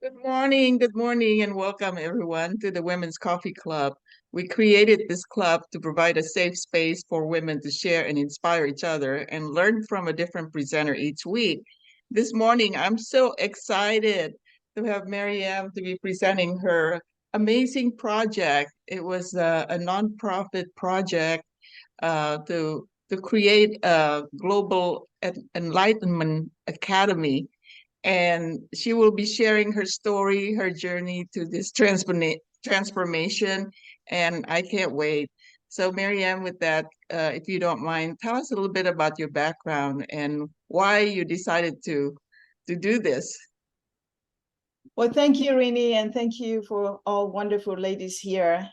Good morning, and welcome everyone to the Women's Coffee Club. We created this club to provide a safe space for women to share and inspire each other and learn from a different presenter each week. This morning, I'm so excited to have Maryam to be presenting her amazing project. It was a nonprofit project to create a global Enlightenment Academy, and she will be sharing her story, her journey to this transformation, and I can't wait. So, Marianne, with that, if you don't mind, tell us a little bit about your background and why you decided to do this. Well, thank you, Rini, and thank you for all wonderful ladies here.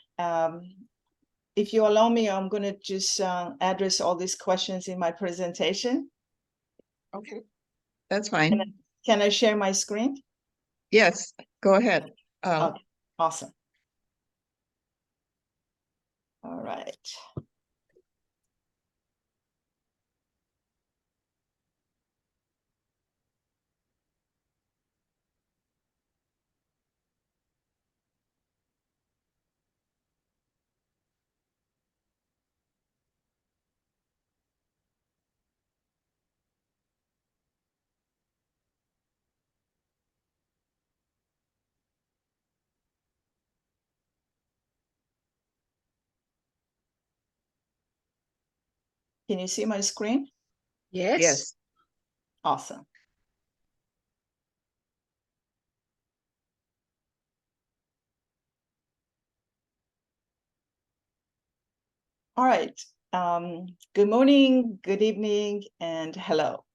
If you allow me, I'm going to just address all these questions in my presentation. Okay, that's fine. Can I share my screen? Yes, go ahead. Okay, awesome. All right. Can you see my screen? Yes. Awesome. All right. Good morning, good evening, and hello.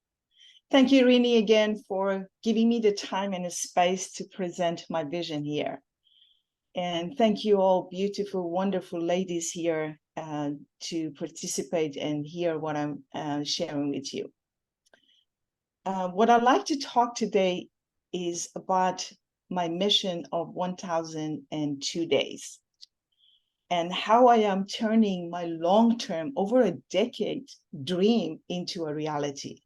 Thank you, Rini, again for giving me the time and the space to present my vision here. And thank you all beautiful, wonderful ladies here to participate and hear what I'm sharing with you. What I'd like to talk today is about my mission of 1,002 days and how I am turning my long-term, over a decade dream into a reality.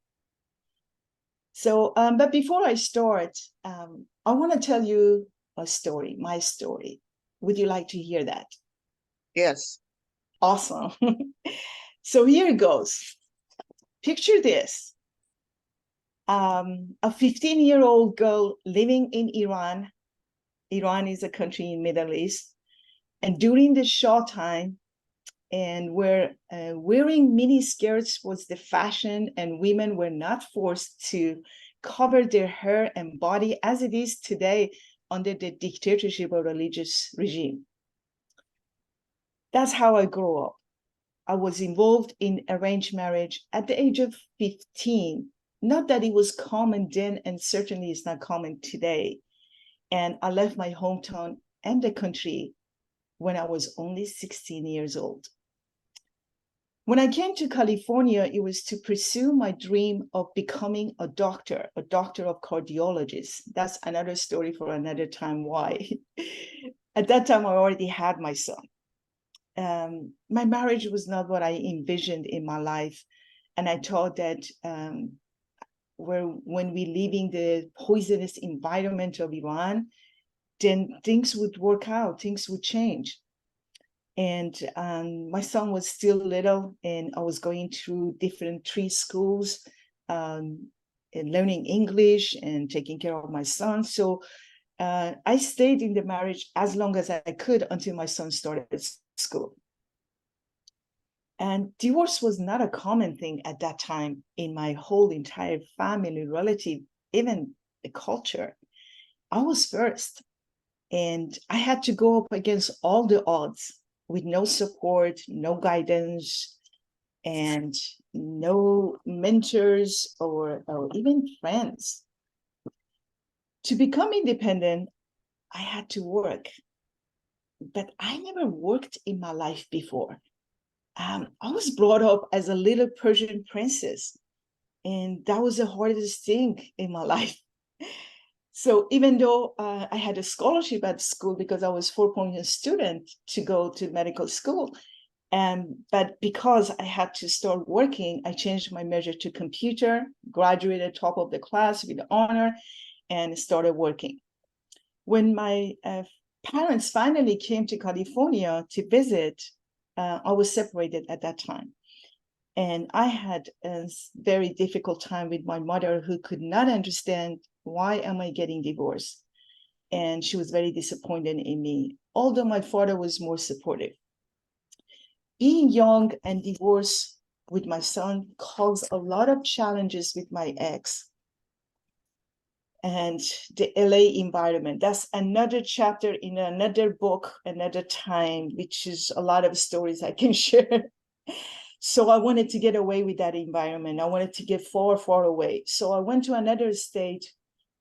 So, but before I start, I want to tell you a story, my story. Would you like to hear that? Yes. Awesome. So here it goes. Picture this. A 15-year-old girl living in Iran. Iran is a country in Middle East. And during the Shah time, and where wearing mini skirts was the fashion and women were not forced to cover their hair and body as it is today under the dictatorship or religious regime. That's how I grew up. I was involved in arranged marriage at the age of 15. Not that it was common then, and certainly it's not common today. And I left my hometown and the country when I was only 16 years old. When I came to California, it was to pursue my dream of becoming a doctor of cardiologist. That's another story for another time why. At that time, I already had my son. My marriage was not what I envisioned in my life. And I thought that when we live in the poisonous environment of Iran, then things would work out, things would change. And my son was still little, and I was going through different tree schools, and learning English and taking care of my son. So I stayed in the marriage as long as I could until my son started school. And divorce was not a common thing at that time in my whole entire family, relative, even the culture. I was first, and I had to go up against all the odds with no support, no guidance, and no mentors or even friends. To become independent, I had to work, but I never worked in my life before. I was brought up as a little Persian princess, and that was the hardest thing in my life. So even though I had a scholarship at school because I was 4.0 student to go to medical school, but because I had to start working, I changed my major to computer, graduated top of the class with honor, and started working. When my parents finally came to California to visit, I was separated at that time. And I had a very difficult time with my mother, who could not understand, why am I getting divorced? And she was very disappointed in me, although my father was more supportive. Being young and divorced with my son caused a lot of challenges with my ex and the LA environment. That's another chapter in another book, another time, which is a lot of stories I can share. So I wanted to get away with that environment. I wanted to get far, far away. So I went to another state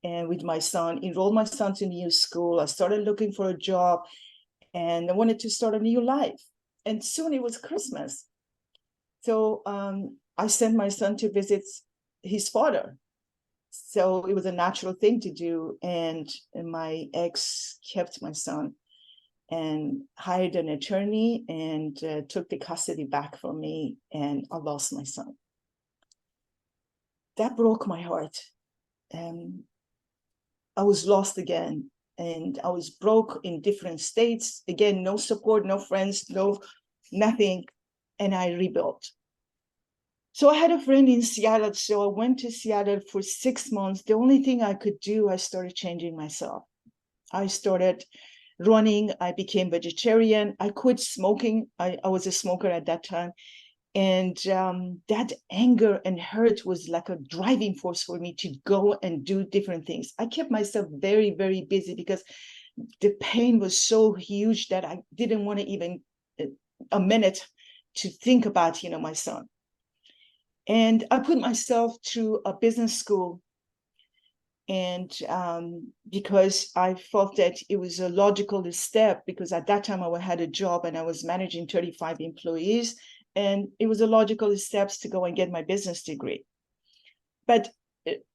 and with my son, enrolled my son to new school. I started looking for a job and I wanted to start a new life. And soon it was Christmas. So I sent my son to visit his father. So it was a natural thing to do. And my ex kept my son and hired an attorney and took the custody back from me, and I lost my son. That broke my heart. I was lost again, and I was broke in different states. Again, no support, no friends, no nothing, and I rebuilt. So I had a friend in Seattle, so I went to Seattle for 6 months. The only thing I could do, I started changing myself. I started running. I became vegetarian. I quit smoking. I was a smoker at that time. And that anger and hurt was like a driving force for me to go and do different things. I kept myself very, very busy because the pain was so huge that I didn't want to even a minute to think about, my son. And I put myself through a business school. And because I felt that it was a logical step, because at that time I had a job and I was managing 35 employees, and it was a logical steps to go and get my business degree. But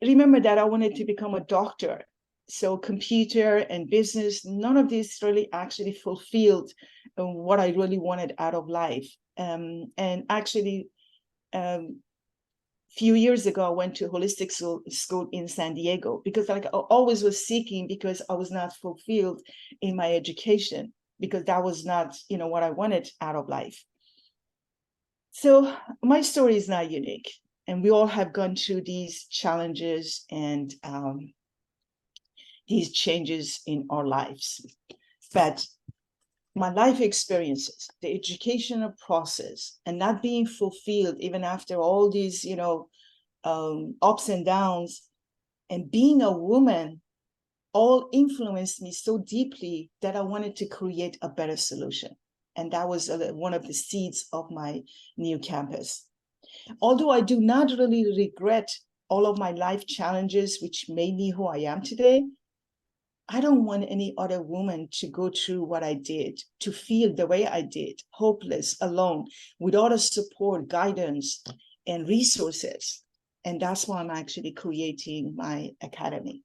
remember that I wanted to become a doctor. So computer and business, none of this really actually fulfilled what I really wanted out of life. And actually, few years ago, I went to holistic school in San Diego because I always was seeking, because I was not fulfilled in my education, because that was not, what I wanted out of life. So my story is not unique, and we all have gone through these challenges and these changes in our lives. But my life experiences, the educational process, and not being fulfilled even after all these, ups and downs, and being a woman, all influenced me so deeply that I wanted to create a better solution. And that was one of the seeds of my new campus. Although I do not really regret all of my life challenges, which made me who I am today, I don't want any other woman to go through what I did, to feel the way I did, hopeless, alone, without a support, guidance, and resources. And that's why I'm actually creating my academy.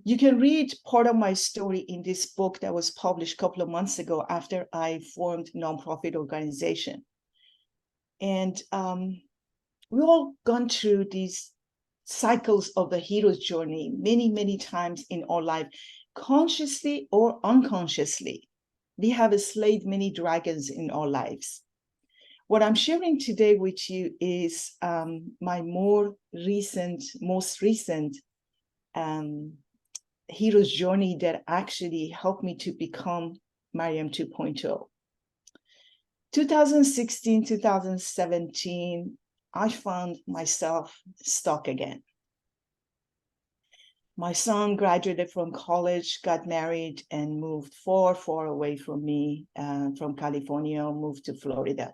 You can read part of my story in this book that was published a couple of months ago after I formed a nonprofit organization. And we've all gone through these cycles of the hero's journey many, many times in our life, consciously or unconsciously. We have slayed many dragons in our lives. What I'm sharing today with you is my most recent hero's journey that actually helped me to become Maryam 2.0. 2016, 2017, I found myself stuck again. My son graduated from college, got married, and moved far, far away from me, from California, moved to Florida.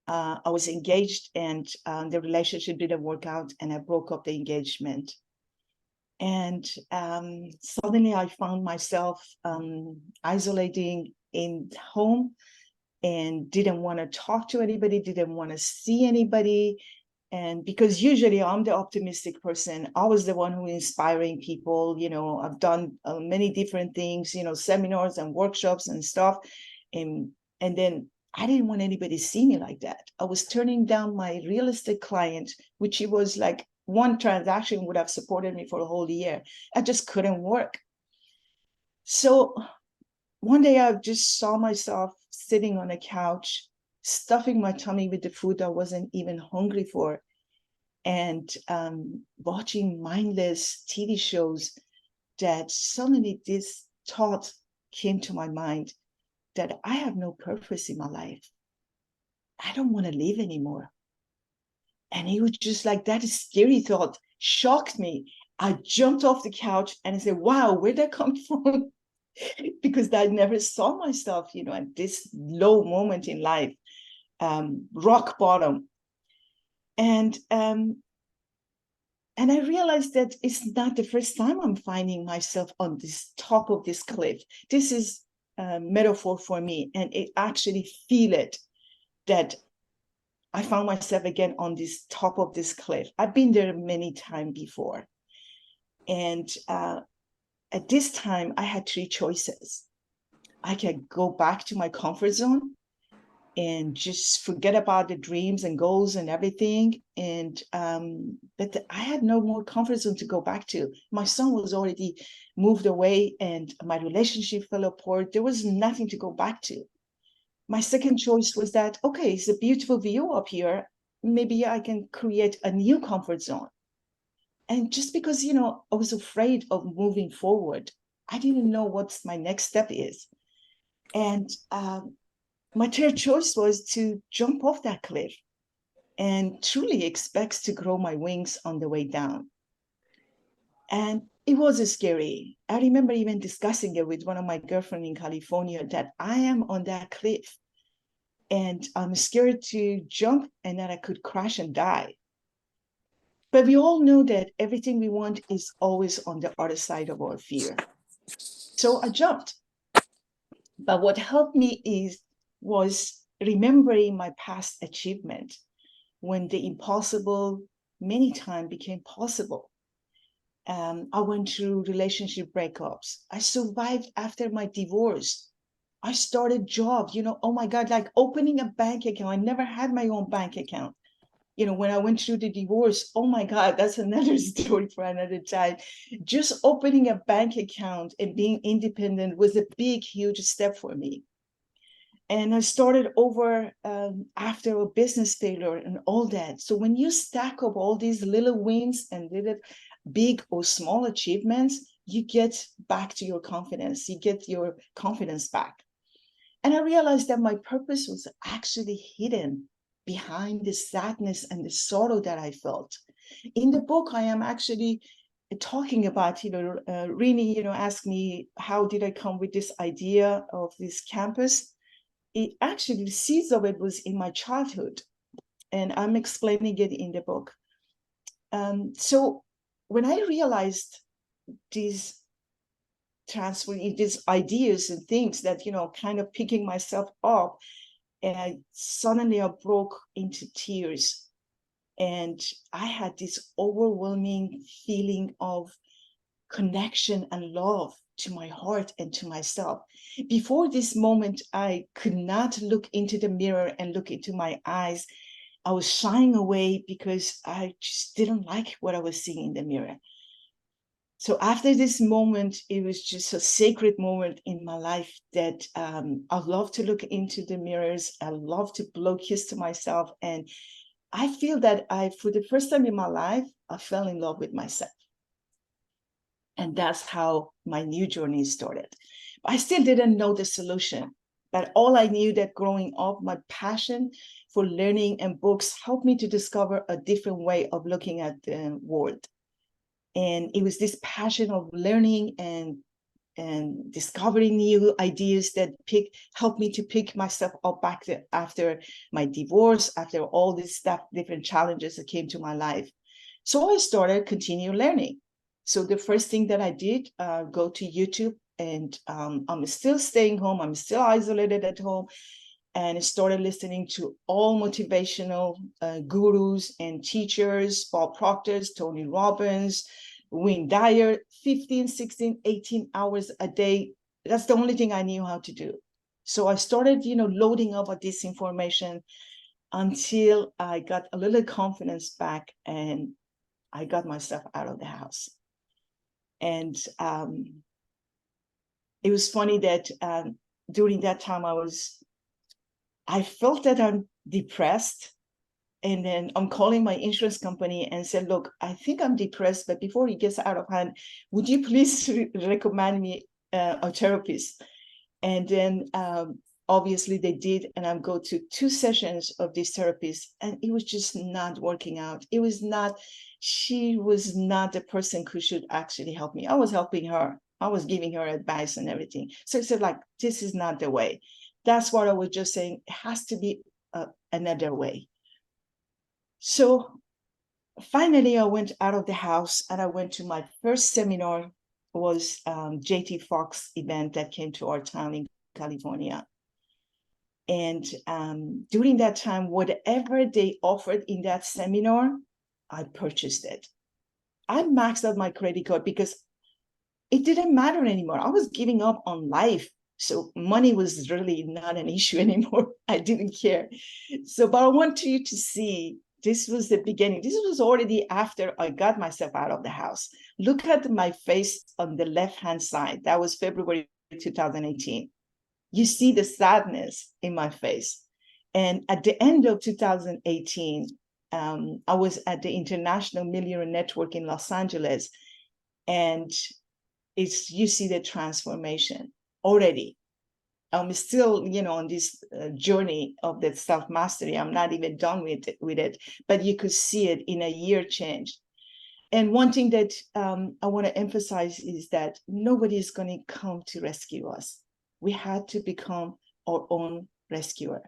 I was engaged, and the relationship didn't work out, and I broke up the engagement. And suddenly I found myself isolating in home, and didn't want to talk to anybody, didn't want to see anybody. And because usually I'm the optimistic person, I was the one who inspiring people. I've done many different things, seminars and workshops and stuff. And then I didn't want anybody to see me like that. I was turning down my real estate client, which he was like one transaction would have supported me for a whole year. I just couldn't work. So one day I just saw myself sitting on a couch, stuffing my tummy with the food I wasn't even hungry for, and watching mindless TV shows, that suddenly this thought came to my mind that I have no purpose in my life. I don't want to live anymore. And it was just like that scary thought shocked me. I jumped off the couch and I said, wow, where'd that come from? Because I never saw myself, at this low moment in life, rock bottom. And I realized that it's not the first time I'm finding myself on this top of this cliff. This is a metaphor for me, and it actually feel it, that I found myself again on this top of this cliff. I've been there many times before. And at this time, I had three choices. I could go back to my comfort zone and just forget about the dreams and goals and everything. And but I had no more comfort zone to go back to. My son was already moved away and my relationship fell apart. There was nothing to go back to. My second choice was that, okay, it's a beautiful view up here. Maybe I can create a new comfort zone. And just because, I was afraid of moving forward, I didn't know what my next step is. And my third choice was to jump off that cliff and truly expects to grow my wings on the way down. And it was scary. I remember even discussing it with one of my girlfriends in California, that I am on that cliff and I'm scared to jump and that I could crash and die. But we all know that everything we want is always on the other side of our fear. So I jumped. But what helped me was remembering my past achievement, when the impossible many times became possible. I went through relationship breakups. I survived after my divorce. I started jobs, oh my God, like opening a bank account. I never had my own bank account. When I went through the divorce, oh my God, that's another story for another time. Just opening a bank account and being independent was a big, huge step for me. And I started over after a business failure and all that. So when you stack up all these little wins and little big or small achievements, you get back to your confidence. You get your confidence back. And I realized that my purpose was actually hidden behind the sadness and the sorrow that I felt. In the book, I am actually talking about, Rini, asked me, how did I come with this idea of this campus? It actually, the seeds of it was in my childhood, and I'm explaining it in the book. So when I realized these ideas and things that, kind of picking myself up, and suddenly I broke into tears. And I had this overwhelming feeling of connection and love to my heart and to myself. Before this moment, I could not look into the mirror and look into my eyes. I was shying away because I just didn't like what I was seeing in the mirror. So after this moment, it was just a sacred moment in my life that I love to look into the mirrors. I love to blow kiss to myself. And I feel that for the first time in my life, I fell in love with myself. And that's how my new journey started. But I still didn't know the solution. But all I knew that growing up, my passion for learning and books helped me to discover a different way of looking at the world. And it was this passion of learning and discovering new ideas that helped me to pick myself up back after my divorce, after all this stuff, different challenges that came to my life. So I started continue learning. So the first thing that I did, go to YouTube, and I'm still staying home. I'm still isolated at home, and I started listening to all motivational gurus and teachers, Bob Proctor, Tony Robbins, Wayne Dyer, 15, 16, 18 hours a day. That's the only thing I knew how to do. So I started, loading up on this information until I got a little confidence back, and I got myself out of the house. And it was funny that during that time I felt that I'm depressed. And then I'm calling my insurance company and said, look, I think I'm depressed, but before it gets out of hand, would you please recommend me a therapist? And then obviously they did, and I go to 2 sessions of this therapist, and it was just not working out. She was not the person who should actually help me. I was helping her. I was giving her advice and everything. So I said, like, this is not the way. That's what I was just saying. It has to be another way. So finally, I went out of the house and I went to my first seminar. Was JT Fox event that came to our town in California. And during that time, whatever they offered in that seminar, I purchased it. I maxed out my credit card because it didn't matter anymore. I was giving up on life. So money was really not an issue anymore. I didn't care. So, but I want you to see, this was the beginning. This was already after I got myself out of the house. Look at my face on the left-hand side. That was February 2018. You see the sadness in my face. And at the end of 2018, I was at the International Millionaire Network in Los Angeles. And you see the transformation already. I'm still, on this journey of the self-mastery. I'm not even done with it, but you could see it in a year change. And one thing that I want to emphasize is that nobody is going to come to rescue us. We had to become our own rescuer.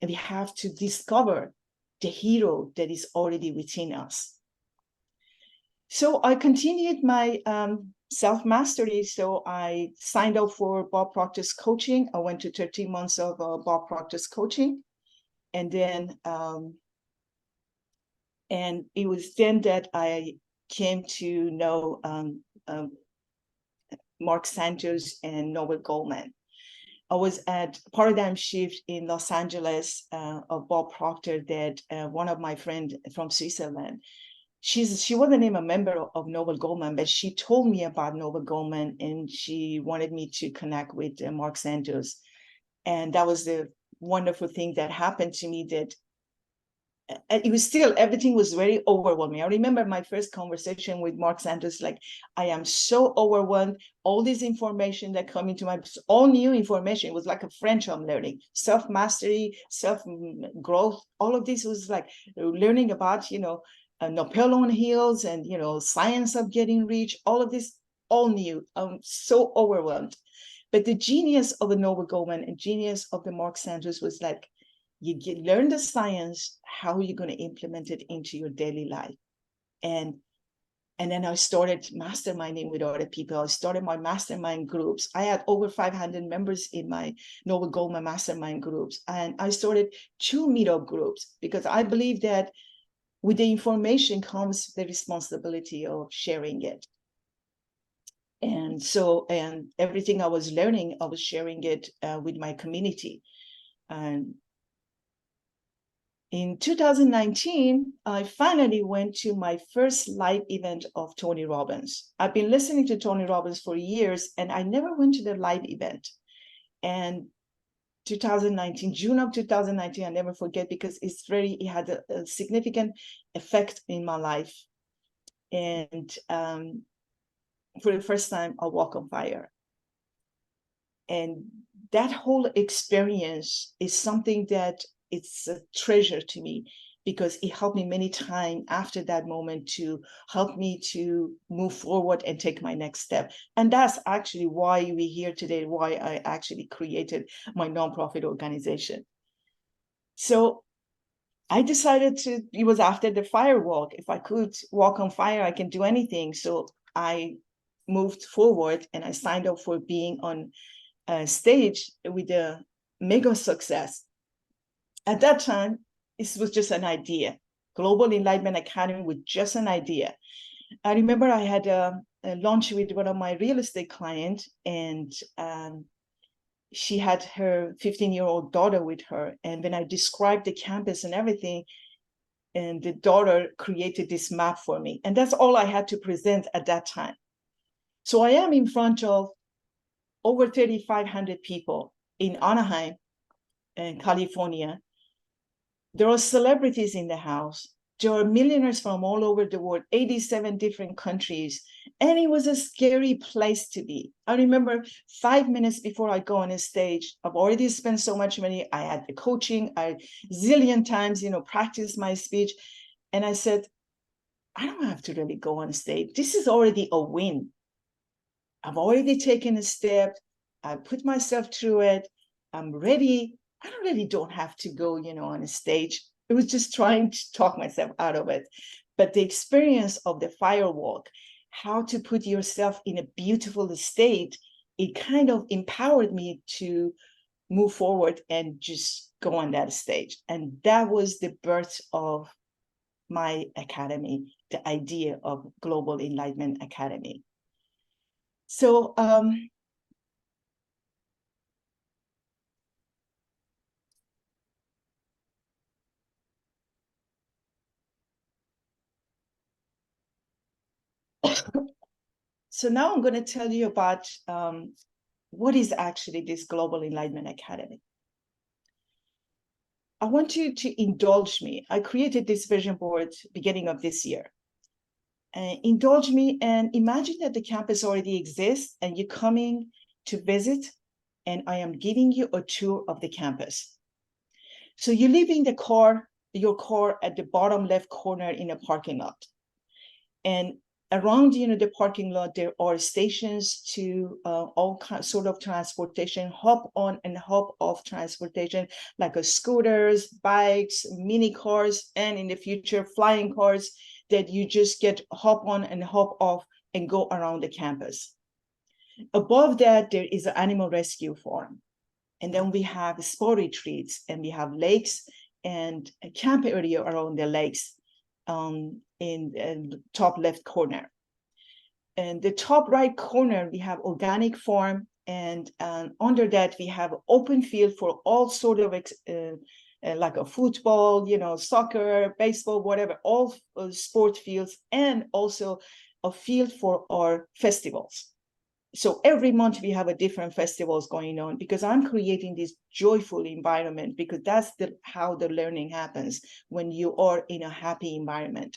And we have to discover the hero that is already within us. So I continued my self-mastery. So I signed up for Bob Proctor's coaching. I went to 13 months of Bob Proctor's coaching. And then, and it was then that I came to know Mark Santos and Noel Goldman. I was at Paradigm Shift in Los Angeles of Bob Proctor that one of my friends from Switzerland, she wasn't even a member of Noble Goldman, but she told me about Noble Goldman and she wanted me to connect with Mark Santos. And that was the wonderful thing that happened to me, that it was still, everything was very overwhelming. I remember my first conversation with Mark Santos, like, I am so overwhelmed. All this information that come into all new information. It was like a French I'm learning, self-mastery, self-growth. All of this was like learning about, Napoleon Hills and, science of getting rich, all of this, all new. I'm so overwhelmed. But the genius of the Noble Goldman and genius of the Mark Santos was like, learn the science, how are you going to implement it into your daily life? And then I started masterminding with other people. I started my mastermind groups. I had over 500 members in my Noble Goldman mastermind groups. And I started 2 meetup groups because I believe that with the information comes the responsibility of sharing it. And so, and everything I was learning, I was sharing it with my community. And in 2019, I finally went to my first live event of Tony Robbins. I've been listening to Tony Robbins for years, and I never went to the live event. And 2019, June of 2019, I never forget, because it had a significant effect in my life. And for the first time, I walk on fire. And that whole experience is something that it's a treasure to me, because it helped me many times after that moment to help me to move forward and take my next step. And that's actually why we're here today, why I actually created my nonprofit organization. So I decided it was after the fire walk. If I could walk on fire, I can do anything. So I moved forward and I signed up for being on stage with a mega success. At that time, this was just an idea. Global Enlightenment Academy was just an idea. I remember I had a lunch with one of my real estate clients, and she had her 15-year-old daughter with her. And when I described the campus and everything, And the daughter created this map for me. And that's all I had to present at that time. So I am in front of over 3,500 people in Anaheim, in California. There are celebrities in the house. There are millionaires from all over the world, 87 different countries. And it was a scary place to be. I remember 5 minutes before I go on a stage, I've already spent so much money. I had the coaching, I zillion times, practiced my speech. And I said, I don't have to really go on stage. This is already a win. I've already taken a step. I put myself through it. I'm ready. I don't have to go, on a stage. It was just trying to talk myself out of it. But the experience of the firewalk, how to put yourself in a beautiful state, it kind of empowered me to move forward and just go on that stage. And that was the birth of my academy, the idea of Global Enlightenment Academy. So so now I'm going to tell you about what is actually this Global Enlightenment Academy. I want you to indulge me. I created this vision board beginning of this year. Indulge me and imagine that the campus already exists and you're coming to visit, and I am giving you a tour of the campus. So you're leaving your car at the bottom left corner in a parking lot. And around the parking lot, there are stations to all sort of transportation, hop on and hop off transportation, like scooters, bikes, mini cars, and in the future, flying cars that you just get hop on and hop off and go around the campus. Above that, there is an animal rescue farm. And then we have sport retreats, and we have lakes and a camp area around the lakes in the top left corner. And the top right corner, we have organic farm. And under that, we have open field for all sort of like a football, soccer, baseball, whatever, all sport fields, and also a field for our festivals. So every month we have a different festivals going on, because I'm creating this joyful environment, because that's how the learning happens, when you are in a happy environment.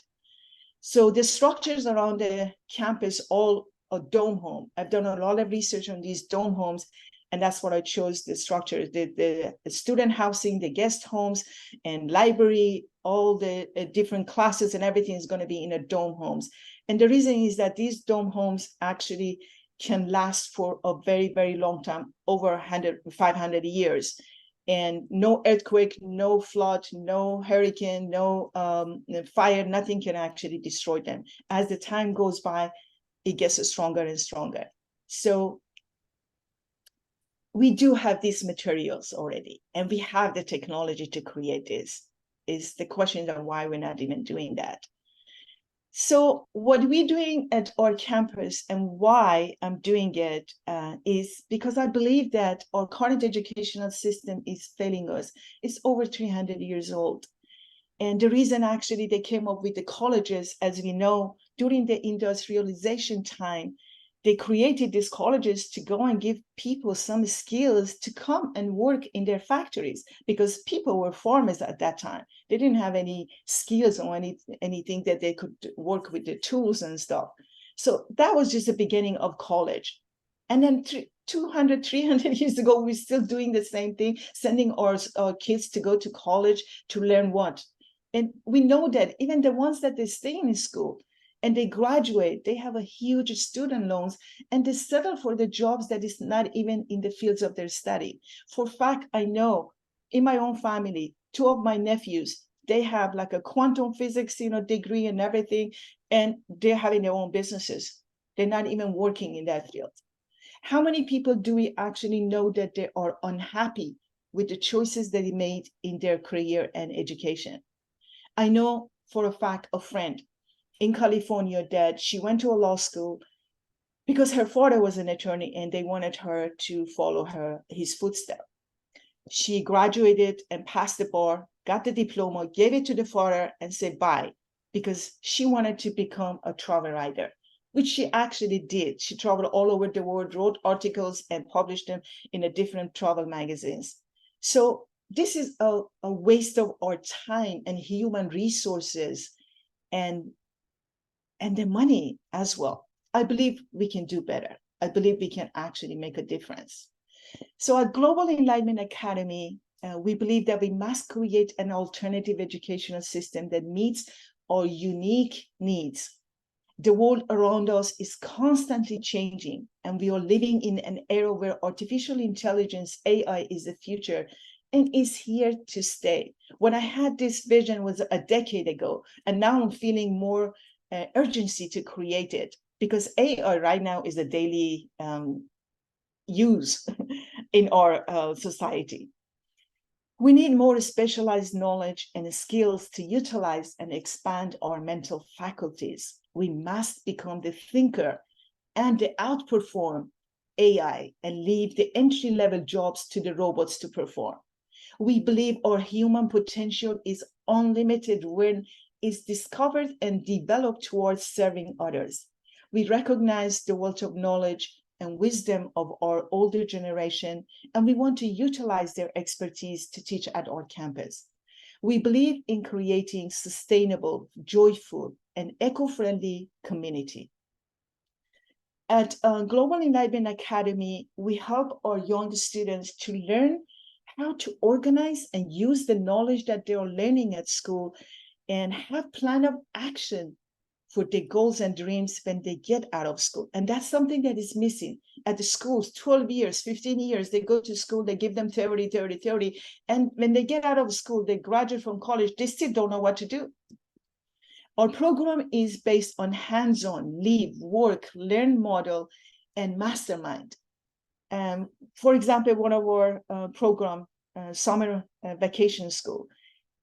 So the structures around the campus, all a dome home. I've done a lot of research on these dome homes, and that's what I chose, the structure, the student housing, the guest homes and library, all the different classes and everything is going to be in a dome homes. And the reason is that these dome homes actually can last for a very, very long time, over 500 years. And no earthquake, no flood, no hurricane, no fire, nothing can actually destroy them. As the time goes by, it gets stronger and stronger. So we do have these materials already, and we have the technology to create this. Is the question of why we're not even doing that. So what we're doing at our campus, and why I'm doing it, is because I believe that our current educational system is failing us. It's over 300 years old. And the reason actually they came up with the colleges, as we know, during the industrialization time, they created these colleges to go and give people some skills to come and work in their factories, because people were farmers at that time. They didn't have any skills or anything that they could work with the tools and stuff. So that was just the beginning of college. And then 200, 300 years ago, we're still doing the same thing, sending our kids to go to college to learn what? And we know that even the ones that they stay in school and they graduate, they have a huge student loans, and they settle for the jobs that is not even in the fields of their study. For fact, I know in my own family, 2 of my nephews, they have like a quantum physics, degree and everything, and they're having their own businesses. They're not even working in that field. How many people do we actually know that they are unhappy with the choices that they made in their career and education? I know for a fact a friend in California that she went to a law school because her father was an attorney and they wanted her to follow his footsteps. She graduated and passed the bar, got the diploma, gave it to the father, and said bye, because she wanted to become a travel writer, which she actually did. She traveled all over the world, wrote articles, and published them in a different travel magazines. So this is a waste of our time and human resources and the money as well. I believe we can do better. I believe we can actually make a difference. So at Global Enlightenment Academy, we believe that we must create an alternative educational system that meets our unique needs. The world around us is constantly changing, and we are living in an era where artificial intelligence, AI, is the future and is here to stay. When I had this vision was a decade ago, and now I'm feeling more urgency to create it, because AI right now is a daily use in our society. We need more specialized knowledge and skills to utilize and expand our mental faculties. We must become the thinker and the outperform AI and leave the entry-level jobs to the robots to perform. We believe our human potential is unlimited when it's discovered and developed towards serving others. We recognize the wealth of knowledge and wisdom of our older generation, and we want to utilize their expertise to teach at our campus. We believe in creating sustainable, joyful, and eco-friendly community. At Global Enlightenment Academy, we help our young students to learn how to organize and use the knowledge that they are learning at school and have plan of action for their goals and dreams when they get out of school. And that's something that is missing at the schools. 12 years, 15 years, they go to school, they give them theory. And when they get out of school, they graduate from college, they still don't know what to do. Our program is based on hands-on, live, work, learn model, and mastermind. For example, one of our program, summer vacation school,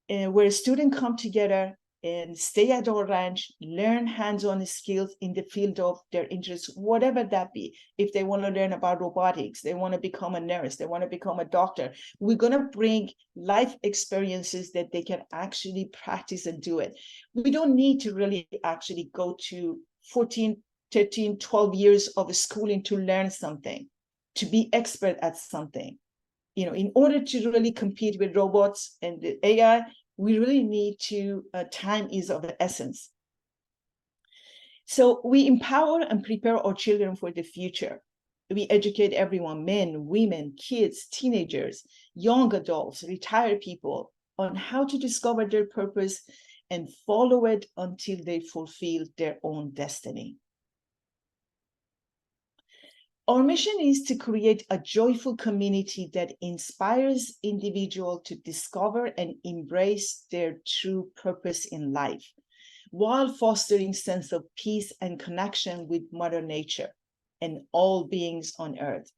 where students come together and stay at our ranch, learn hands-on skills in the field of their interests, whatever that be. If they want to learn about robotics, they want to become a nurse, they want to become a doctor, we're going to bring life experiences that they can actually practice and do it. We don't need to really actually go to 14, 13, 12 years of schooling to learn something, to be expert at something. You know, in order to really compete with robots and the AI, we really need to, time is of the essence. So we empower and prepare our children for the future. We educate everyone, men, women, kids, teenagers, young adults, retired people, on how to discover their purpose and follow it until they fulfill their own destiny. Our mission is to create a joyful community that inspires individuals to discover and embrace their true purpose in life, while fostering sense of peace and connection with Mother Nature and all beings on earth,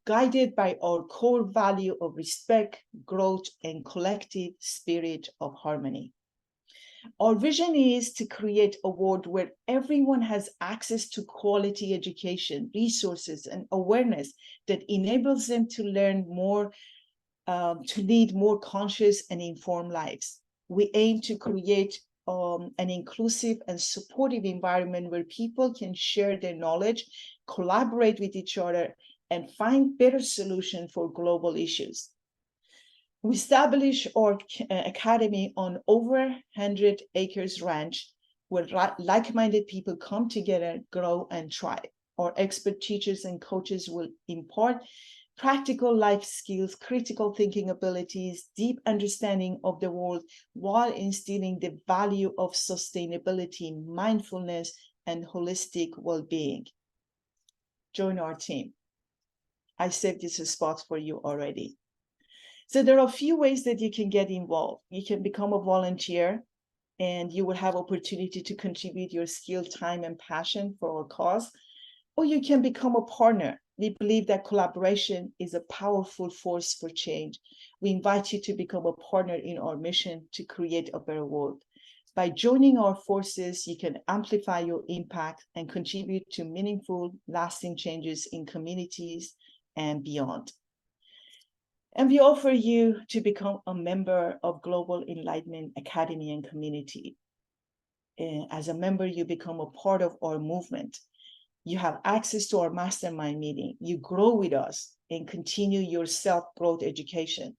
guided by our core value of respect, growth, and collective spirit of harmony. Our vision is to create a world where everyone has access to quality education, resources, and awareness that enables them to learn more, to lead more conscious and informed lives. We aim to create an inclusive and supportive environment where people can share their knowledge, collaborate with each other, and find better solutions for global issues. We established our academy on over 100 acres ranch where like-minded people come together, grow, and thrive. Our expert teachers and coaches will impart practical life skills, critical thinking abilities, deep understanding of the world, while instilling the value of sustainability, mindfulness, and holistic well-being. Join our team. I saved this spot for you already. So there are a few ways that you can get involved. You can become a volunteer, and you will have opportunity to contribute your skill, time, and passion for our cause. Or you can become a partner. We believe that collaboration is a powerful force for change. We invite you to become a partner in our mission to create a better world. By joining our forces, you can amplify your impact and contribute to meaningful, lasting changes in communities and beyond. And we offer you to become a member of Global Enlightenment Academy and community. As a member, you become a part of our movement. You have access to our mastermind meeting. You grow with us and continue your self-growth education.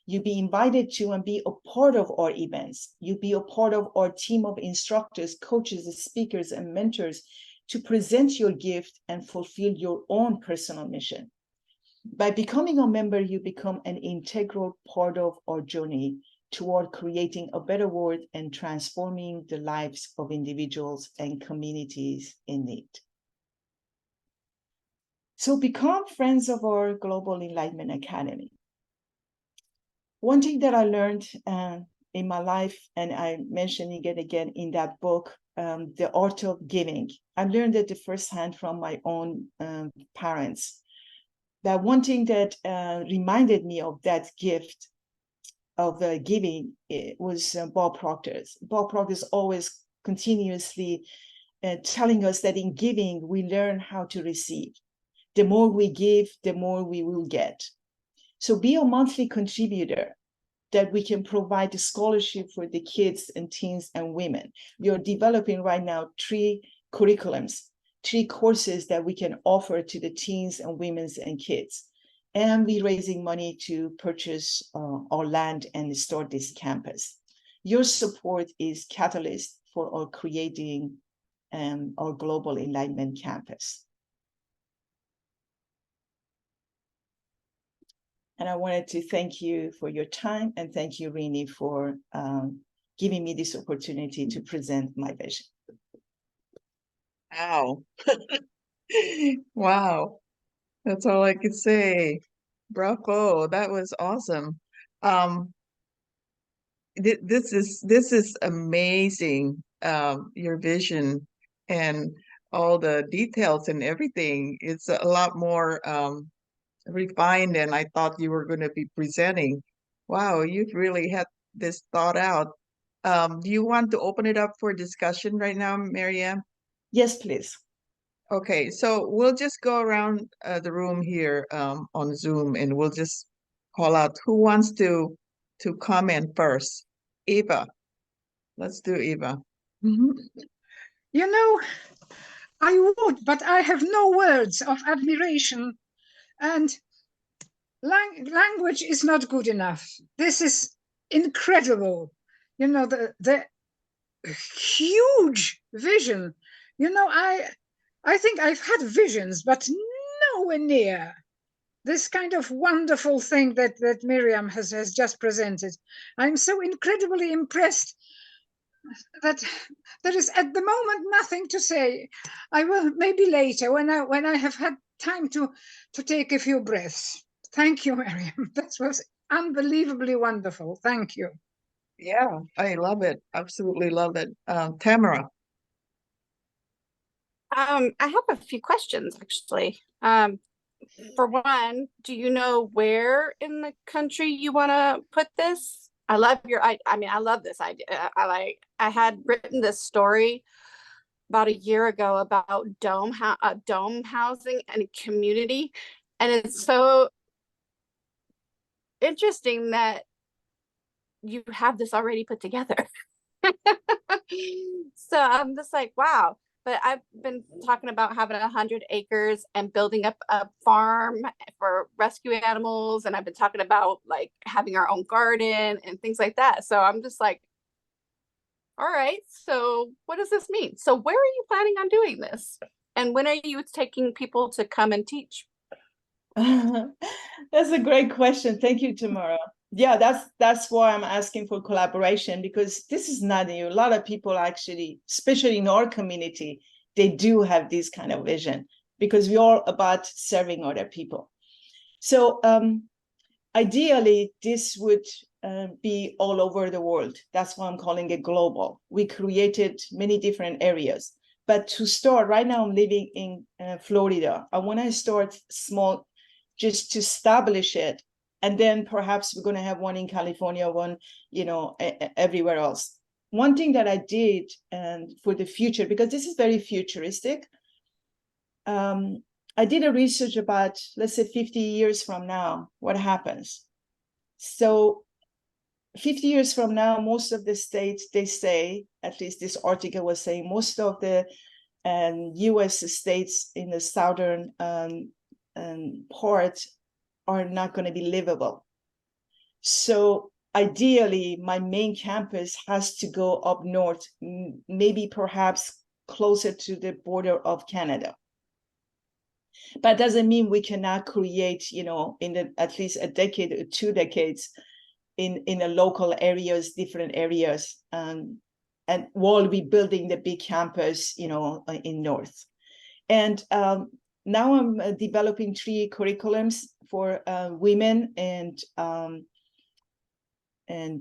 You be invited to and be a part of our events. You be a part of our team of instructors, coaches, speakers, and mentors to present your gift and fulfill your own personal mission. By becoming a member, you become an integral part of our journey toward creating a better world and transforming the lives of individuals and communities in need. So become friends of our Global Enlightenment Academy. One thing that I learned in my life, and I mentioned it again in that book, The Art of Giving. I learned it the first hand from my own parents. That one thing that reminded me of that gift of giving was Bob Proctor's. Bob Proctor's always continuously telling us that in giving, we learn how to receive. The more we give, the more we will get. So be a monthly contributor that we can provide the scholarship for the kids and teens and women. We are developing right now 3 curriculums, 3 courses that we can offer to the teens and women's and kids. And we're raising money to purchase our land and start this campus. Your support is catalyst for our creating our Global Enlightenment Campus. And I wanted to thank you for your time, and thank you, Rini, for giving me this opportunity to present my vision. Wow. Wow. That's all I could say. Bravo. That was awesome. Um, this is amazing. Your vision and all the details and everything. It's a lot more refined than I thought you were going to be presenting. Wow, you've really had this thought out. Do you want to open it up for discussion right now, Maryam? Yes, please. Okay, so we'll just go around the room here on Zoom, and we'll just call out who wants to comment first. Eva, let's do Eva. You know, I would, but I have no words of admiration, and language is not good enough. This is incredible. You know, the huge vision. You know, I think I've had visions, but nowhere near this kind of wonderful thing that Miriam has just presented. I'm so incredibly impressed that there is at the moment nothing to say. I will maybe later when I have had time to take a few breaths. Thank you, Maryam. That was unbelievably wonderful. Thank you. Yeah, I love it. Absolutely love it. Tamara. I have a few questions actually. For one, do you know where in the country you want to put this? I love I mean, I love this idea. I had written this story about a year ago about dome housing and community. And it's so interesting that you have this already put together. So I'm just like, wow. But I've been talking about having 100 acres and building up a farm for rescue animals. And I've been talking about like having our own garden and things like that. So I'm just like, all right, so what does this mean? So where are you planning on doing this? And when are you taking people to come and teach? That's a great question. Thank you, Tamara. Yeah, that's why I'm asking for collaboration, because this is not new. A lot of people actually, especially in our community, they do have this kind of vision because we're all about serving other people. So ideally, this would be all over the world. That's why I'm calling it global. We created many different areas. But to start, right now I'm living in Florida. I want to start small, just to establish it. And then perhaps we're going to have one in California, one, everywhere else. One thing that I did for the future, because this is very futuristic, I did a research about, let's say 50 years from now, what happens? So 50 years from now, most of the states, they say, at least this article was saying, most of the US states in the southern part are not going to be livable. So ideally, my main campus has to go up north, maybe perhaps closer to the border of Canada. But it doesn't mean we cannot create, you know, in at least a decade or 2 decades in the local areas, different areas, and while we building the big campus, you know, in north. And now I'm developing 3 curriculums for women and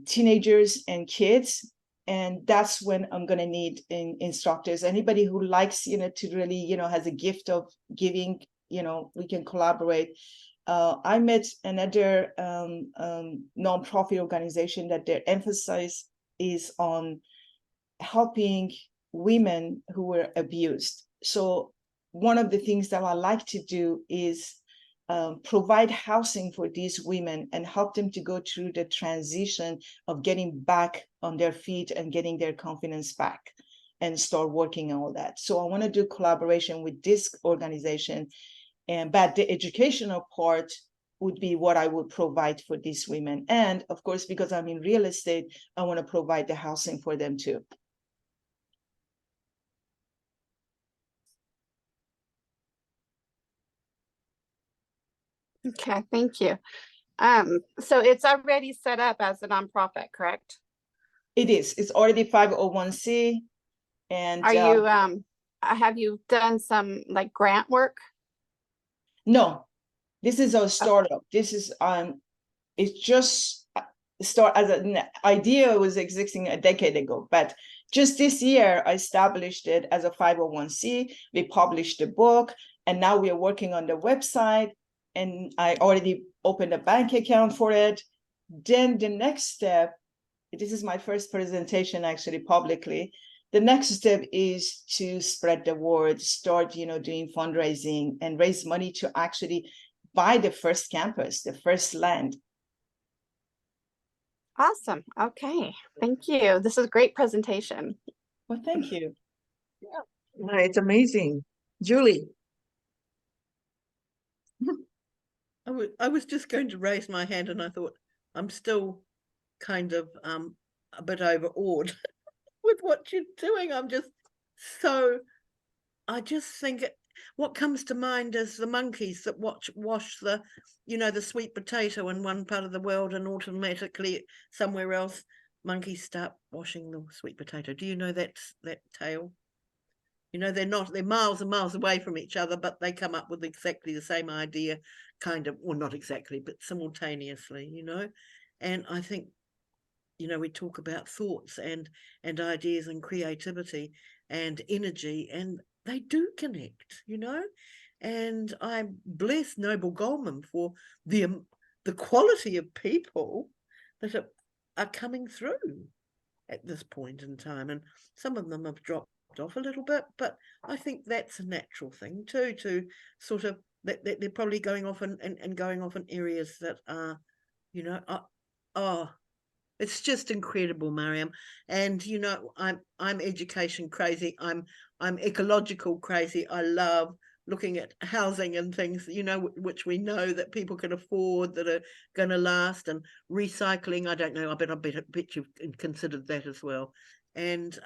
teenagers and kids. And that's when I'm going to need instructors. Anybody who likes, you know, to really, you know, has a gift of giving, you know, we can collaborate. I met another nonprofit organization that their emphasis is on helping women who were abused. So one of the things that I like to do is provide housing for these women and help them to go through the transition of getting back on their feet and getting their confidence back and start working on all that. So I want to do collaboration with this organization, but the educational part would be what I would provide for these women. And of course, because I'm in real estate, I want to provide the housing for them too. Okay, thank you. So it's already set up as a nonprofit, correct? It is. It's already 501c. And are you have you done some like grant work? No, this is a startup. This is it's just start as an idea was existing a decade ago, but just this year I established it as a 501c. We published the book, and now we are working on the website, and I already opened a bank account for it. Then the next step, this is my first presentation actually publicly. The next step is to spread the word, start, you know, doing fundraising and raise money to actually buy the first campus, the first land. Awesome. Okay. Thank you. This is a great presentation. Well, thank you. Yeah, it's amazing. Julie. I was just going to raise my hand, and I thought I'm still kind of a bit overawed with what you're doing. I'm just so, I just think what comes to mind is the monkeys that wash the, you know, the sweet potato in one part of the world, and automatically somewhere else monkeys start washing the sweet potato. Do you know that tale? You know, they're miles and miles away from each other, but they come up with exactly the same idea, kind of, well, not exactly, but simultaneously, you know. And I think, you know, we talk about thoughts and ideas and creativity and energy, and they do connect, you know. And I bless Noble Goldman for the quality of people that are coming through at this point in time. And some of them have dropped off a little bit, but I think that's a natural thing too, to sort of that they're probably going off and going off in areas that are, you know, it's just incredible, Maryam. And you know, I'm education crazy. I'm ecological crazy. I love looking at housing and things, you know, which we know that people can afford, that are going to last, and recycling. I don't know. I bet you've considered that as well. And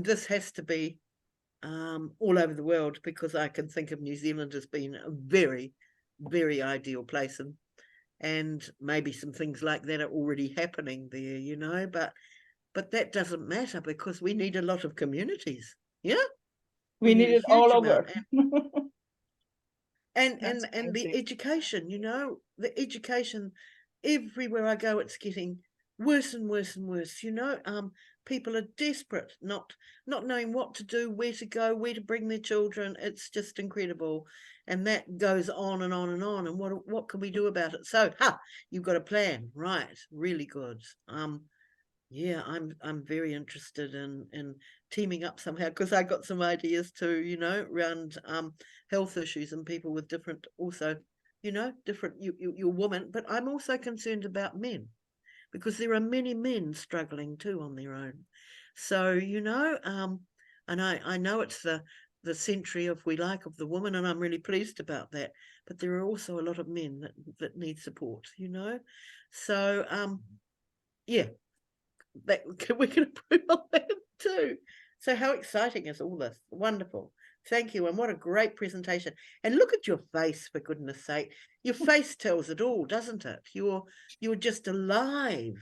this has to be all over the world, because I can think of New Zealand as being a very, very ideal place, and maybe some things like that are already happening there, you know, but that doesn't matter, because we need a lot of communities. Yeah, we need it all over. And the education, you know, the education, everywhere I go, it's getting worse and worse and worse, you know. People are desperate, not knowing what to do, where to go, where to bring their children. It's just incredible. And that goes on and on and on. And what can we do about it? So, you've got a plan, right? Really good. Yeah, I'm very interested in teaming up somehow, because I got some ideas too, you know, around health issues and people with different, also, you know, different, you're woman, but I'm also concerned about men, because there are many men struggling too on their own. So, you know, and I know it's the century of we like of the woman, and I'm really pleased about that. But there are also a lot of men that need support, you know. So, yeah, that we can improve on that too. So how exciting is all this? Wonderful. Thank you. And what a great presentation. And look at your face, for goodness sake. Your face tells it all, doesn't it? You're just alive.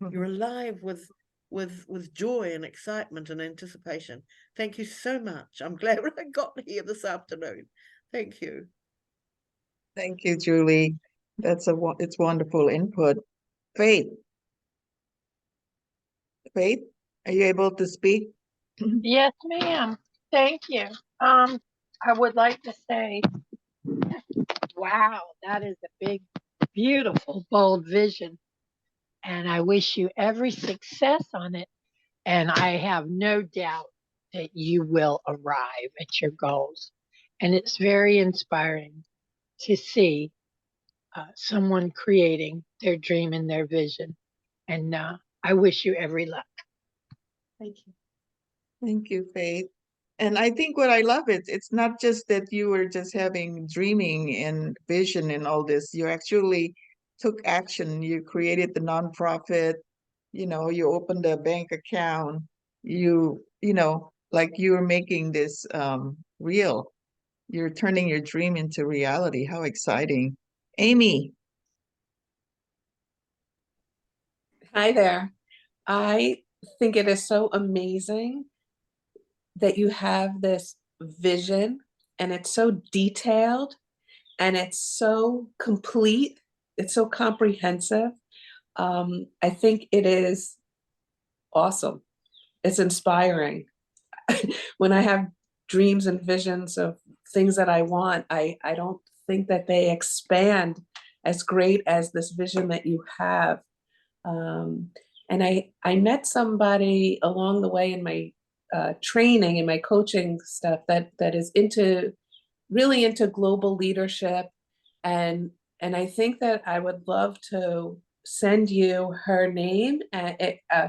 You're alive with joy and excitement and anticipation. Thank you so much. I'm glad I got here this afternoon. Thank you. Thank you, Julie. It's wonderful input. Faith. Faith, are you able to speak? Yes, ma'am. Thank you. I would like to say, wow, that is a big, beautiful, bold vision. And I wish you every success on it. And I have no doubt that you will arrive at your goals. And it's very inspiring to see someone creating their dream and their vision. And I wish you every luck. Thank you. Thank you, Faith. And I think what I love it's not just that you were just having dreaming and vision and all this. You actually took action. You created the nonprofit, you know, you opened a bank account, you know, like you're making this real. You're turning your dream into reality. How exciting. Amy. Hi there. I think it is so amazing that you have this vision, and it's so detailed and it's so complete. It's so comprehensive. I think it is awesome. It's inspiring. When I have dreams and visions of things that I want, I don't think that they expand as great as this vision that you have. And I met somebody along the way in my training and my coaching stuff that is really into global leadership, and I think that I would love to send you her name and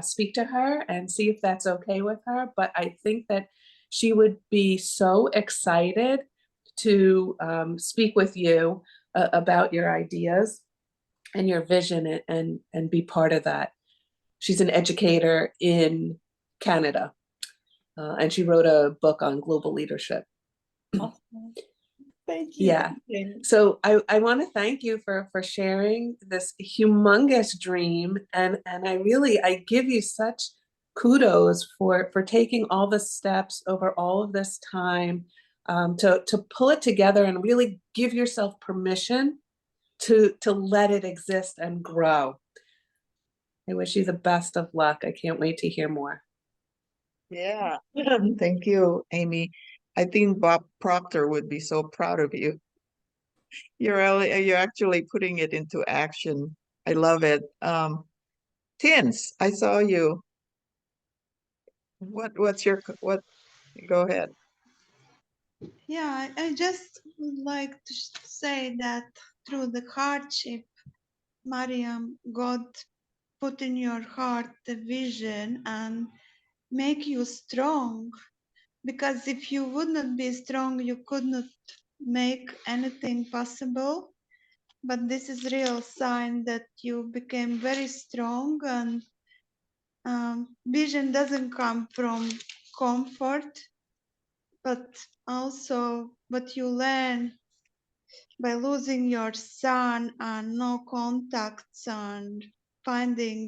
speak to her and see if that's okay with her. But I think that she would be so excited to speak with you about your ideas and your vision, and be part of that. She's an educator in Canada, and she wrote a book on global leadership. Awesome. Thank you. Yeah. So I want to thank you for sharing this humongous dream, and I give you such kudos for taking all the steps over all of this time, to pull it together and really give yourself permission to let it exist and grow. I wish you the best of luck. I can't wait to hear more. Yeah. Thank you, Amy. I think Bob Proctor would be so proud of you. You're actually putting it into action. I love it. Tins, I saw you. What's your what? Go ahead. Yeah, I just would like to say that through the hardship, Mariam, God put in your heart the vision and make you strong. Because if you would not be strong, you could not make anything possible. But this is real sign that you became very strong, and vision doesn't come from comfort, but also what you learn by losing your son and no contacts and finding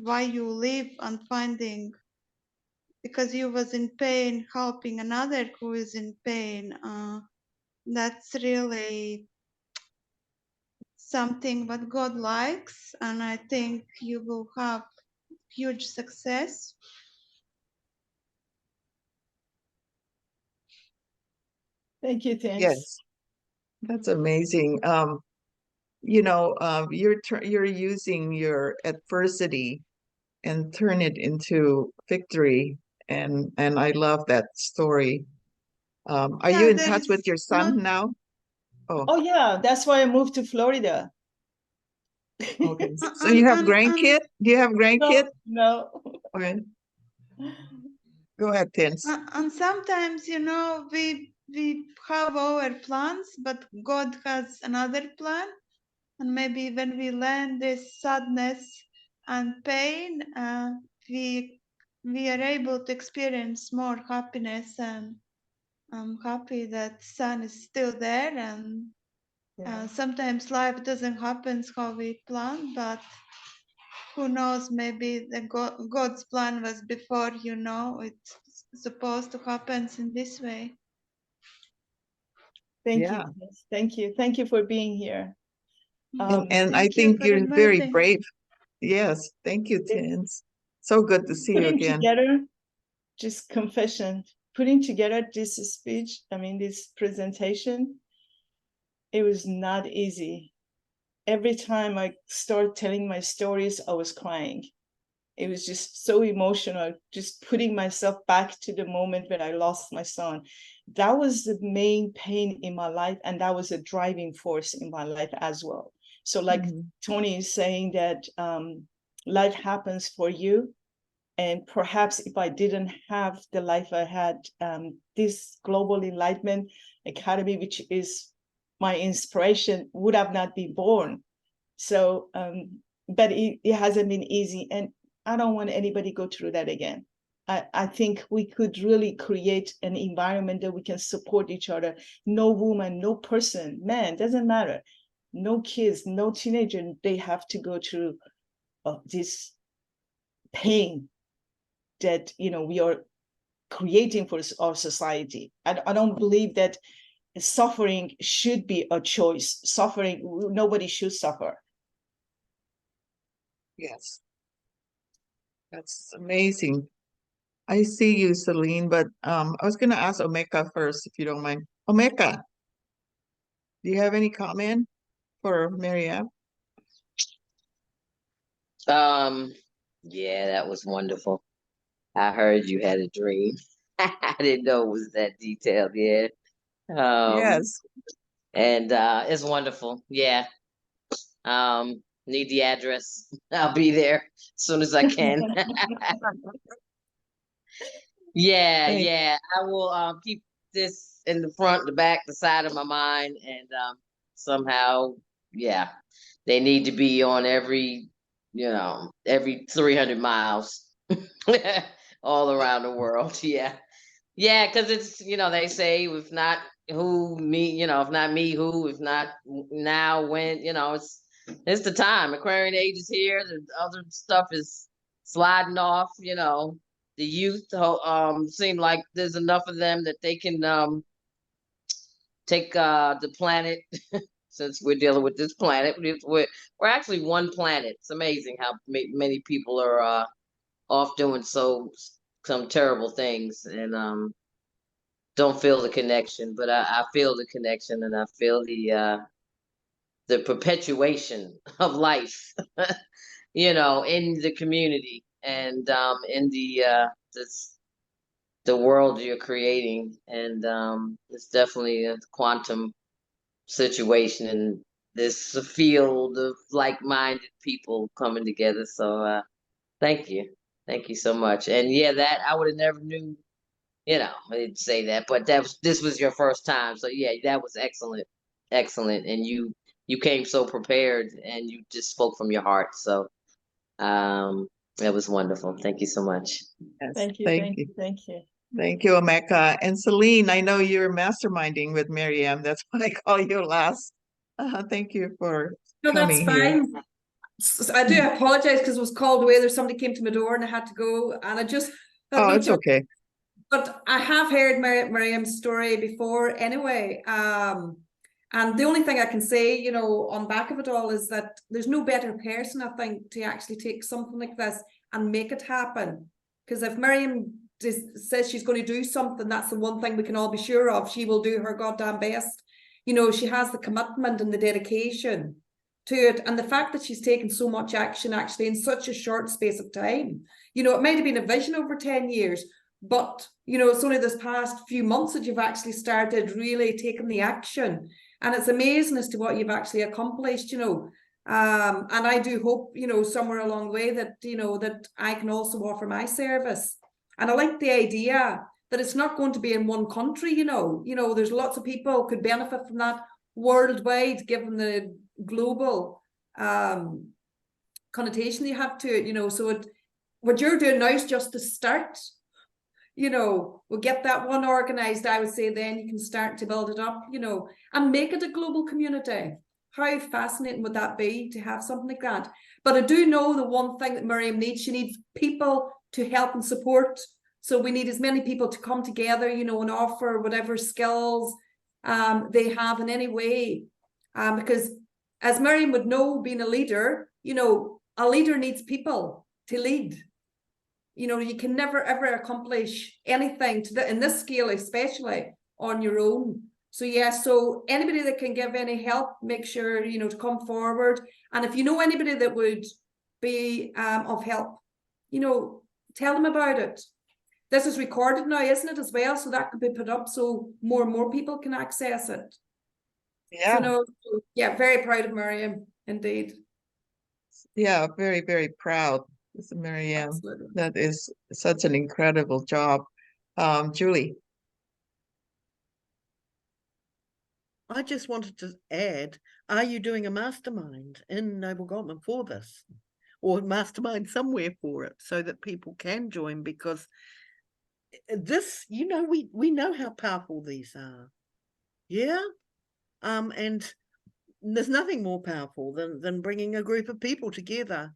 why you live and finding because you was in pain helping another who is in pain. That's really something what God likes, and I think you will have huge success. Thank you, Tins. Yes, that's amazing. You know, you're using your adversity and turn it into victory, and I love that story. Are Yeah, you in there touch with is your not. son now? Oh, Oh yeah, that's why I moved to Florida. okay. So you have grandkid? Do you have grandkid? No. Okay. Go ahead, Tins. And sometimes, you know, we have our plans, but God has another plan. And maybe when we learn this sadness and pain, we are able to experience more happiness. And I'm happy that sun is still there. And sometimes life doesn't happen how we plan, but who knows, maybe the God's plan was before, you know, it's supposed to happen in this way. Thank Yeah. you. Yes, thank you. Thank you for being here. And I Thank you think for you're very inviting. brave. Yes. Thank you, Tins. So good to see you Putting again. together, just confession, putting together this speech, I mean, this presentation, it was not easy. Every time I start telling my stories, I was crying. It was just so emotional, just putting myself back to the moment when I lost my son. That was the main pain in my life, and that was a driving force in my life as well. So like Tony is saying that life happens for you. And perhaps if I didn't have the life I had, this Global Enlightenment Academy, which is my inspiration, would have not been born. So, but it hasn't been easy. And I don't want anybody go through that again. I think we could really create an environment that we can support each other. No woman, no person, man, doesn't matter. No kids, no teenager, they have to go through this pain that, you know, we are creating for our society. I don't believe that suffering should be a choice. Suffering, nobody should suffer. Yes. That's amazing. I see you, Celine, but I was going to ask Omeka first, if you don't mind. Omeka, do you have any comment for Maryam? Yeah, that was wonderful. I heard you had a dream. I didn't know it was that detailed. Yeah. Yes. And it's wonderful. Yeah. Need the address. I'll be there as soon as I can. Yeah, Thank- yeah. I will keep this in the front, the back, the side of my mind, and somehow, yeah, they need to be on every, every 300 miles all around the world. Yeah. Yeah, because it's, they say if not who, me, if not me, who, if not now, when, it's the time. Aquarian age is here. The other stuff is sliding off, the youth seem like there's enough of them that they can take the planet. Since we're dealing with this planet, we're actually one planet. It's amazing how many people are off doing some terrible things, and don't feel the connection, but I feel the connection, and I feel the perpetuation of life, in the community, and in the world you're creating, and it's definitely a quantum situation in this field of like-minded people coming together. So thank you so much. And yeah, that I would have never knew. I didn't say that, but this was your first time, so yeah, that was excellent, excellent, and you came so prepared, and you just spoke from your heart. So that was wonderful. Thank you so much. Yes. Thank you, Thank thank you. you, thank you. Thank you, Omeka. And Celine, I know you're masterminding with Maryam. That's why I call you last. Thank you for No, that's coming here. fine. I do apologize because it was called away. There's somebody came to my door and I had to go, and I just had Oh, no it's choice. okay. But I have heard Maryam's story before anyway. And the only thing I can say, on back of it all is that there's no better person, I think, to actually take something like this and make it happen. Because if Maryam says she's going to do something, that's the one thing we can all be sure of. She will do her goddamn best. She has the commitment and the dedication to it. And the fact that she's taken so much action actually in such a short space of time, it might have been a vision over 10 years, but you know, it's only this past few months that you've actually started really taking the action, and it's amazing as to what you've actually accomplished, you know. And I do hope, you know, somewhere along the way that, you know, that I can also offer my service. And I like the idea that it's not going to be in one country, you know. There's lots of people could benefit from that worldwide, given the global connotation you have to it, you know. So what you're doing now is just the start. You know, we'll get that one organized, I would say, then you can start to build it up, you know, and make it a global community. How fascinating would that be to have something like that? But I do know the one thing that Maryam needs, she needs people to help and support. So we need as many people to come together, you know, and offer whatever skills they have in any way. Because as Maryam would know, being a leader, you know, a leader needs people to lead. You know, you can never, ever accomplish anything in this scale, especially on your own. So yeah, so anybody that can give any help, make sure, you know, to come forward. And if you know anybody that would be of help, you know, tell them about it. This is recorded now, isn't it, as well? So that could be put up so more and more people can access it. Yeah. So no, yeah, very proud of Maryam, indeed. Yeah, very, very proud. Maryam. Absolutely. That is such an incredible job. Julie. I just wanted to add, are you doing a mastermind in Noble Goldman for this? Or mastermind somewhere for it so that people can join? Because this, you know, we know how powerful these are. Yeah. And there's nothing more powerful than bringing a group of people together.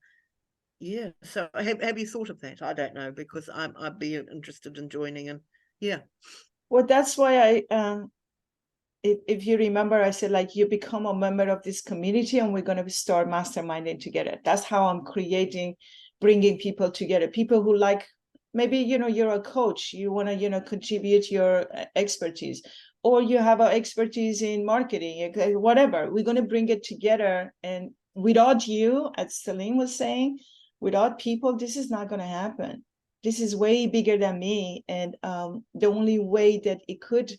Yeah. So have you thought of that? I don't know, because I'd be interested in joining. And yeah. Well, that's why if you remember, I said, like, you become a member of this community and we're going to start masterminding together. That's how I'm bringing people together. People who like, maybe, you know, you're a coach, you want to, you know, contribute your expertise, or you have an expertise in marketing, whatever. We're going to bring it together. And without you, as Celine was saying, without people, this is not going to happen. This is way bigger than me. And the only way that it could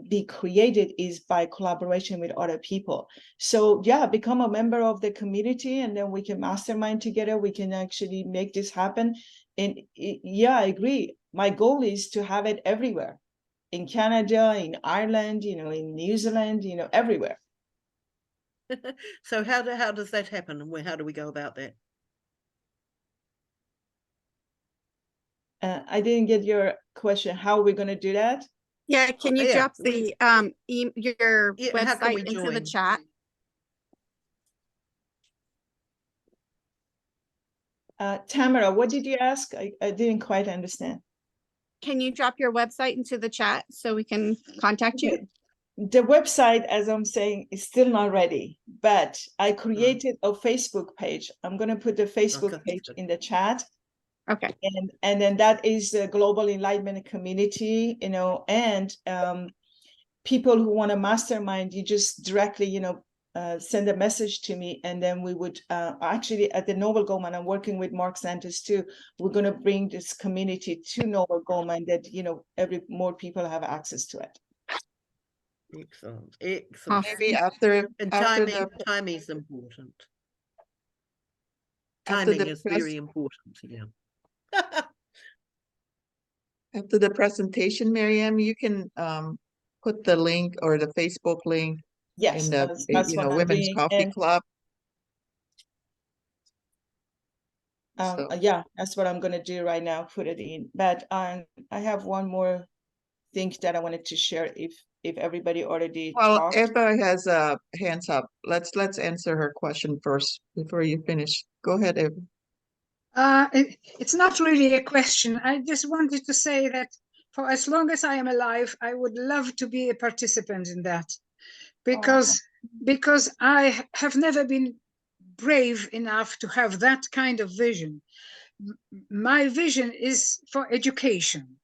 be created is by collaboration with other people. So yeah, become a member of the community, and then we can mastermind together. We can actually make this happen. And yeah, I agree. My goal is to have it everywhere, in Canada, in Ireland, you know, in New Zealand, you know, everywhere. So how does that happen, and how do we go about that? I didn't get your question. How are we going to do that? Yeah, can you drop the your website into the chat? Tamara, what did you ask? I didn't quite understand. Can you drop your website into the chat so we can contact you? The website, as I'm saying, is still not ready, but I created a Facebook page. I'm going to put the Facebook page in the chat. Okay. And then that is the Global Enlightenment Community, you know, and people who want to mastermind, you just directly, you know, send a message to me, and then we would actually at the Noble Goldman, I'm working with Mark Santos too. We're going to bring this community to Noble Goldman, that, you know, more people have access to it. Excellent. Excellent. Maybe after timing is important. Timing is very important. Yeah. After the presentation, Maryam, you can put the link or the Facebook link in the that's what Women's Coffee Club. Yeah, that's what I'm going to do right now, put it in. But I have one more thing that I wanted to share if everybody already talked. Eva has hands up. Let's answer her question first before you finish. Go ahead, Eva. It's not really a question. I just wanted to say that for as long as I am alive, I would love to be a participant in that, because I have never been brave enough to have that kind of vision. My vision is for education.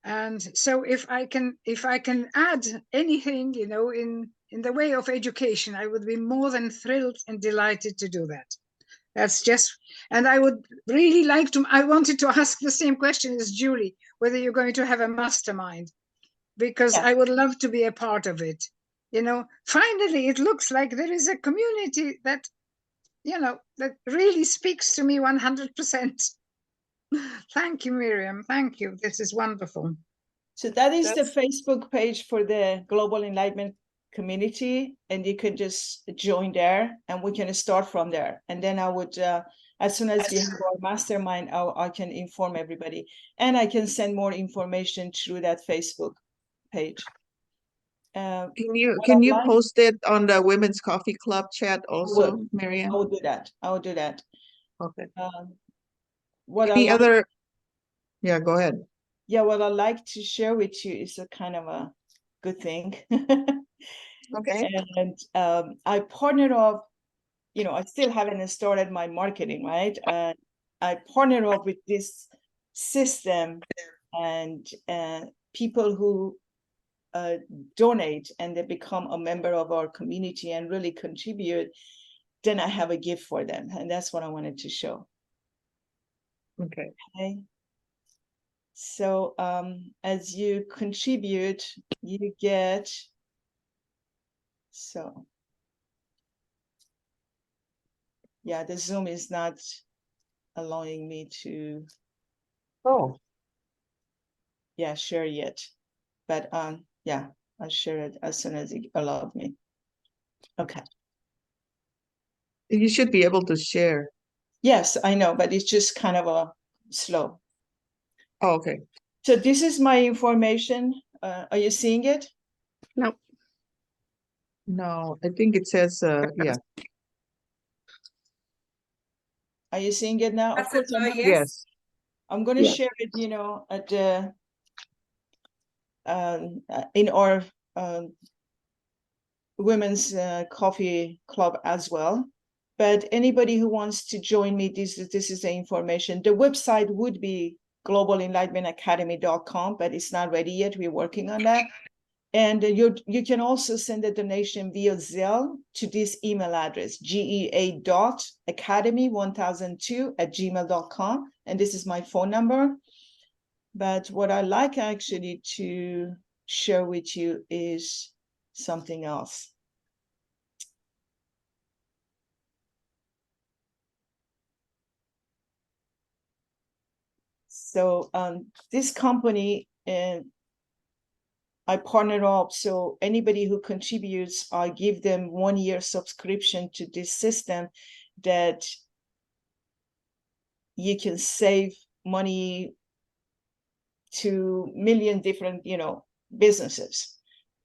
And so if I can add anything, you know, in the way of education, I would be more than thrilled and delighted to do that. That's just, and I would really like to, I wanted to ask the same question as Julie. whether you're going to have a mastermind, because Yes. I would love to be a part of it. You know, finally, it looks like there is a community that, you know, that really speaks to me 100%. Thank you, Miriam. Thank you. This is wonderful. So that is the That's- Facebook page for the Global Enlightenment community, and you can just join there, and we can start from there. And then I would, as soon as we have our mastermind, I can inform everybody, and I can send more information through that Facebook page. Can What you I'd like- post it on the Women's Coffee Club chat also, Maryam? I will do that. I will do that. Okay. What I Any like, other? Yeah, go ahead. yeah, what I'd like to share with you is a kind of a good thing. Okay. And I partnered up, you know, I still haven't started my marketing, right? I partnered up with this system, and people who donate and they become a member of our community and really contribute, then I have a gift for them. And that's what I wanted to show. Okay. Okay. So as you contribute, you get, so yeah, the Zoom is not allowing me to share yet, but yeah, I'll share it as soon as it allowed me. Okay. You should be able to share. Yes, I know, but it's just kind of a slow. Oh, okay. So this is my information. Are you seeing it? No. No, I think it says, yeah. Are you seeing it now? Of That's course, it, I'm, Yes. I'm going to Yeah. share it, you know, at the in our women's coffee club as well. But anybody who wants to join me, this is the information. The website would be globalenlightenmentacademy.com, but it's not ready yet. We're working on that. And you can also send a donation via Zelle to this email address, gea.academy1002@gmail.com. And this is my phone number. But what I like actually to share with you is something else. So this company, I partnered up, so anybody who contributes, I give them 1 year subscription to this system that you can save money to million different, you know, businesses,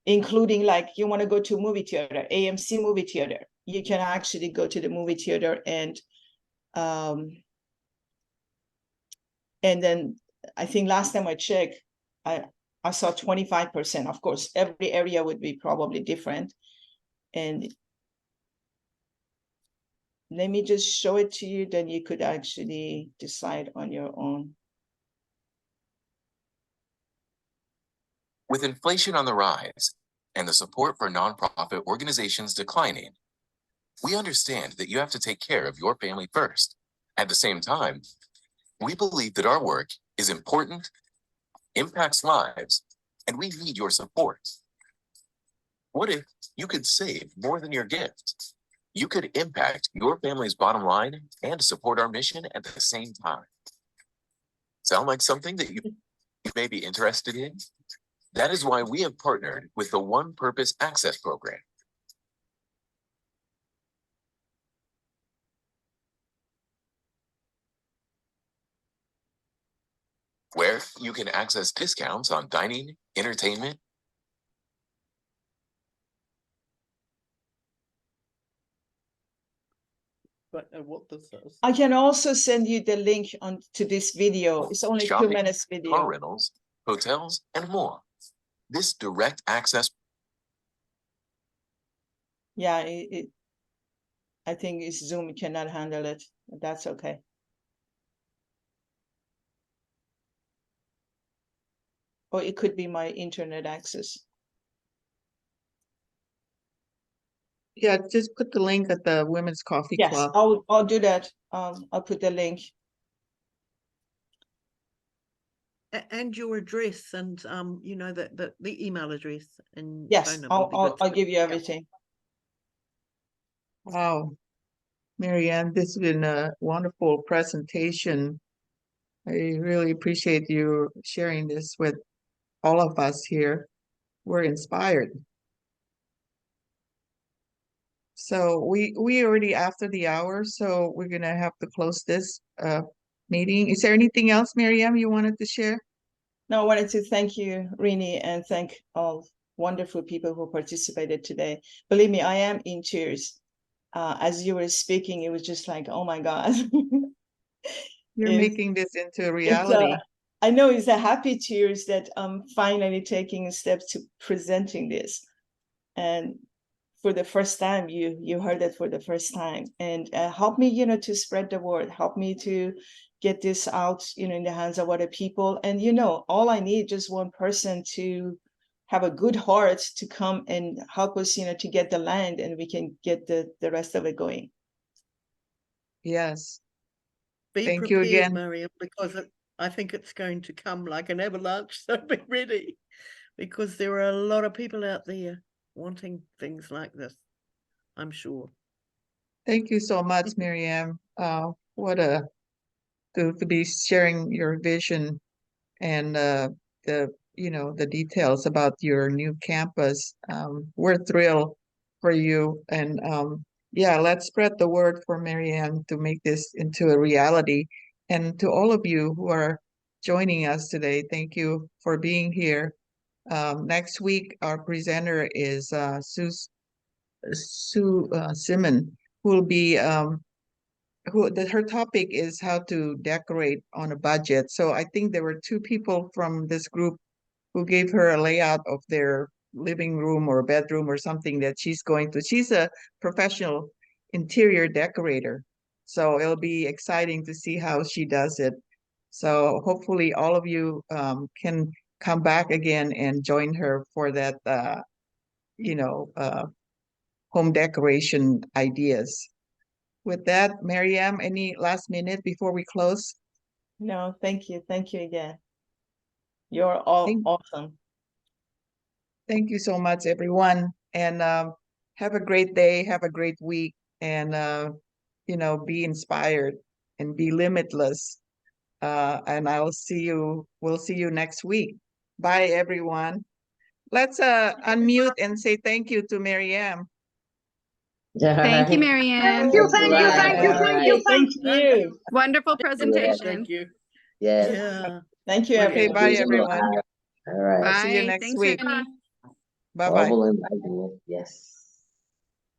including like you want to go to a movie theater, AMC movie theater. You can actually go to the movie theater and then I think last time I checked, I saw 25%. Of course, every area would be probably different. And let me just show it to you, then you could actually decide on your own. With inflation on the rise and the support for nonprofit organizations declining, we understand that you have to take care of your family first. At the same time, we believe that our work is important, impacts lives, and we need your support. What if you could save more than your gift? You could impact your family's bottom line and support our mission at the same time. Sound like something that you may be interested in? That is why we have partnered with the One Purpose Access Program. Where you can access discounts on dining, entertainment, But what does that? I can also send you the link on to this video. It's only shopping, 2 minutes car video. rentals, hotels, and more. This direct access Yeah, I think it's Zoom cannot handle it. But that's okay. Or it could be my internet access. Yeah, just put the link at the Women's Coffee Yes, Club. I'll do that. I'll put the link. and your address and you know the email address and Yes, phone number would be good I'll too. give you Yeah. everything. Wow, Marianne, this has been a wonderful presentation. I really appreciate you sharing this with all of us here. We're inspired. So we already after the hour, so we're gonna have to close this meeting. Is there anything else, Maryam, you wanted to share? No, I wanted to thank you, Rini, and thank all wonderful people who participated today. Believe me, I am in tears. As you were speaking, it was just like, oh my God. You're It's- making this into a reality. I know it's a happy tears that I'm finally taking steps to presenting this. And for the first time, you heard it for the first time. And help me, to spread the word. Help me to get this out, in the hands of other people. And, all I need just one person to have a good heart to come and help us, to get the land, and we can get the rest of it going. Yes. Be Thank you prepared, again. Maryam, because I think it's going to come like an avalanche, so be ready, because there are a lot of people out there wanting things like this, I'm sure. Thank you so much, Maryam. What a to be sharing your vision and the details about your new campus. We're thrilled for you, and yeah, let's spread the word for Maryam to make this into a reality. And to all of you who are joining us today, thank you for being here. Next week, our presenter is Sue Simon, who will be her topic is how to decorate on a budget. So I think there were two people from this group who gave her a layout of their living room or bedroom or something that she's a professional interior decorator. So it'll be exciting to see how she does it. So hopefully all of you can come back again and join her for that, home decoration ideas. With that, Maryam, any last minute before we close? No, thank you. Thank you again. You're all awesome. Thank you so much, everyone. And have a great day, have a great week, and be inspired and be limitless. And we'll see you next week. Bye, everyone. Let's unmute and say thank you to Maryam. Thank you, Marianne. Thank you, thank you, thank you, thank you, Thank you. Wonderful Thank presentation. you. Yes. Yeah. Thank you, Okay, everyone. bye, everyone. All right. See you Bye. next Thanks, week. Rennie. Bye-bye. Global enlightenment. Yes.